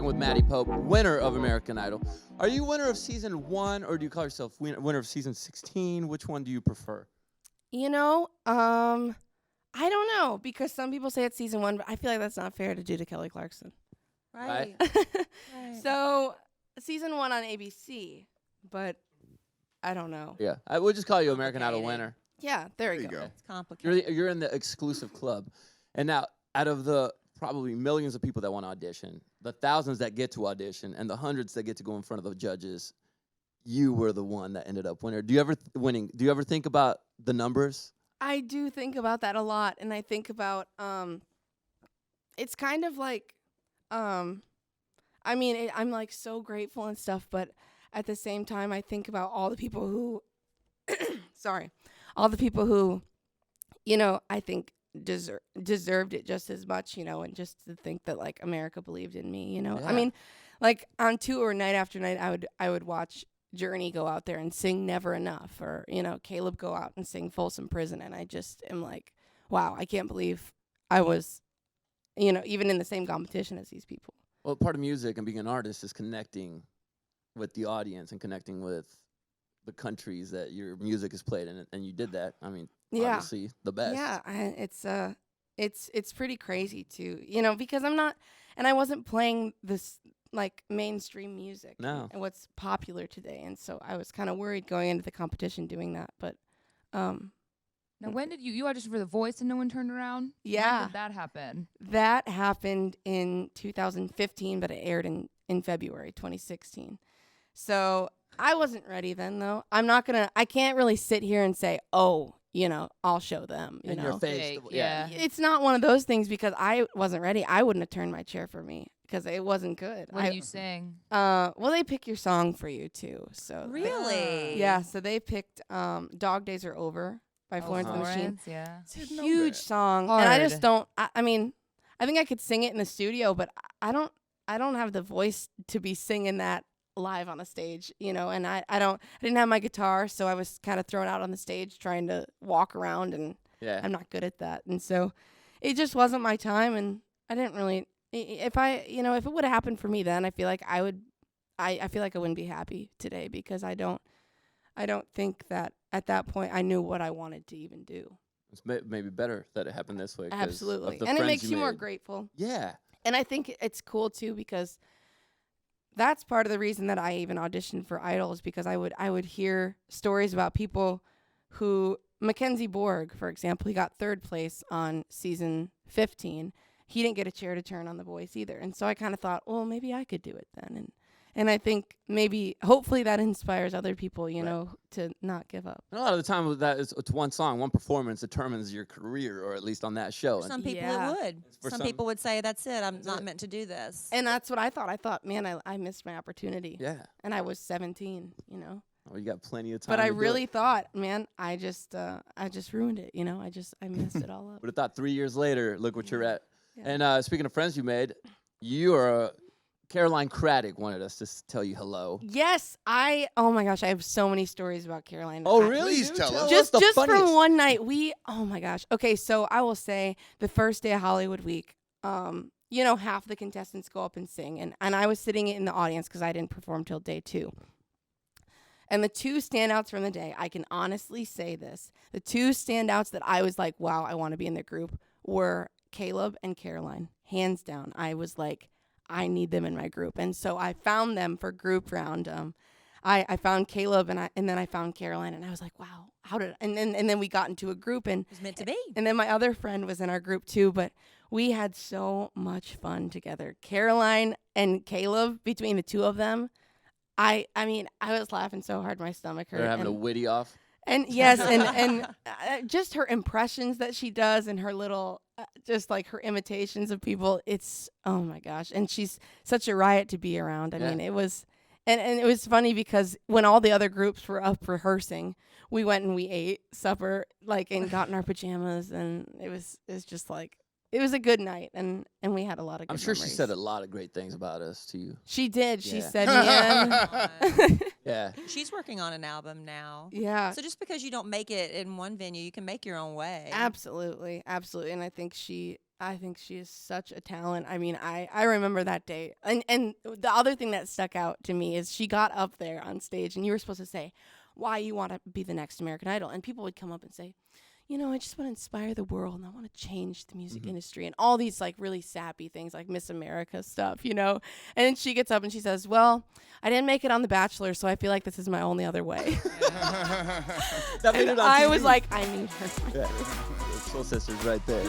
with Maddie Poppe, winner of American Idol. Are you winner of season 1, or do you call yourself winner of season 16? Which one do you prefer? You know, I don't know, because some people say it's season 1, but I feel like that's not fair to do to Kelly Clarkson. Right. Right. So, season 1 on ABC, but I don't know. Yeah, I would just call you American Idol winner. Yeah, there you go. It's complicated. You're in the exclusive club. And now, out of the probably millions of people that want to audition, the thousands that get to audition, and the hundreds that get to go in front of the judges, you were the one that ended up winner. Do you ever think about the numbers? I do think about that a lot, and I think about it's kind of like I'm like so grateful and stuff, but at the same time I think about all the people who all the people who, you know, I think deserved it just as much, you know, and just to think that like America believed in me, you know. Yeah. I mean, like on tour night after night I would watch Journey go out there and sing Never Enough, or, you know, Caleb go out and sing Folsom Prison, and I just am like, wow, I can't believe I was, you know, even in the same competition as these people. Well, part of music and being an artist is connecting with the audience and connecting with the countries that your music is played in, and you did that. I mean, obviously the best. Yeah, it's pretty crazy too, you know, because I wasn't playing this like mainstream music. No. And what's popular today, and so I was kind of worried going into the competition doing that, but Now, when did you auditioned for The Voice and no one turned around? Yeah. When did that happen? That happened in 2015, but it aired in February 2016. So I wasn't ready then, though. I can't really sit here and say, oh, you know, I'll show them. You In know, your face. Fake, Yeah. it's not one of those things, because I wasn't ready. I wouldn't have turned my chair for me because it wasn't good. What did you sing? Well, they pick your song for you too. So Really? yeah. So they picked "Dog Days Are Over" by Florence and the Machine. Florence, yeah. It's a Didn't know huge that. song, and I Hard. just don't. I mean, I think I could sing it in the studio, but I don't have the voice to be singing that live on a stage, you know. And I didn't have my guitar, so I was kind of thrown out on the stage trying to walk around, and Yeah. I'm not good at that. And so it just wasn't my time, and I didn't really. If it would have happened for me then, I feel like I feel like I wouldn't be happy today, because I don't think that at that point I knew what I wanted to even do. It's maybe better that it happened this way. 'cause of Absolutely. the And it friends makes you more made. grateful. Yeah. And I think it's cool too, because that's part of the reason that I even auditioned for Idol, is because I would hear stories about people who, Mackenzie Borg, for example, he got 3rd place on season 15. He didn't get a chair to turn on The Voice either. And so I kind of thought, well, maybe I could do it then. And I think hopefully that inspires other people, you know, to not give up. And a lot of the time with that, it's one song, one performance determines your career, or at least on that show. For some people Yeah. it would. For Some some- people would say, that's it. I'm not meant to do this. And that's what I thought. I thought, man, I missed my opportunity. Yeah. And I was 17, you know. Oh, you got plenty of time. But I to do really it. thought, man, I just ruined it, you know. I messed it all up. Would have thought 3 years later, look what you're at. Yeah. And speaking of friends you made, you are Caroline Kraddick wanted us to tell you hello. Yes, oh my gosh, I have so many stories about Caroline. Oh, I- really? Please dude? tell us. Just the from funniest. one night, oh my gosh. Okay, so I will say the first day of Hollywood Week, you know, half the contestants go up and sing, and I was sitting in the audience because I didn't perform till day 2. And the 2 standouts from the day, I can honestly say this, the 2 standouts that I was like, wow, I want to be in the group, were Caleb and Caroline. Hands down. I was like, I need them in my group. And so I found them for group round. I found Caleb, and then I found Caroline, and I was like, wow, and then we got into a group, and It was meant to be. and then my other friend was in our group too, but we had so much fun together. Caroline and Caleb, between the 2 of them, I mean, I was laughing so hard my stomach hurt. They're having a and, witty off. and yes, and just her impressions that she does, and her little, just like her imitations of people. It's, oh my gosh, and she's such a riot to be around. I Yeah. mean, it was. And it was funny because when all the other groups were up rehearsing, we went and we ate supper, like, and got in our pajamas, and it was just like, it was a good night, and we had a lot of good I'm sure memories. she said a lot of great things about us to you. She did. She Yeah. said me in. Yeah. She's working on an album now. Yeah. So just because you don't make it in one venue, you can make your own way. Absolutely. Absolutely. And I think she is such a talent. I mean, I remember that day. And the other thing that stuck out to me is she got up there on stage and you were supposed to say why you want to be the next American Idol. And people would come up and say, you know, I just want to inspire the world and I want to change the music industry and all these like really sappy things like Miss America stuff, you know. And then she gets up and she says, well, I didn't make it on The Bachelor, so I feel like this is my only other way. That made And it on I TV. was like, I need her. Yeah. Soul Sisters right there.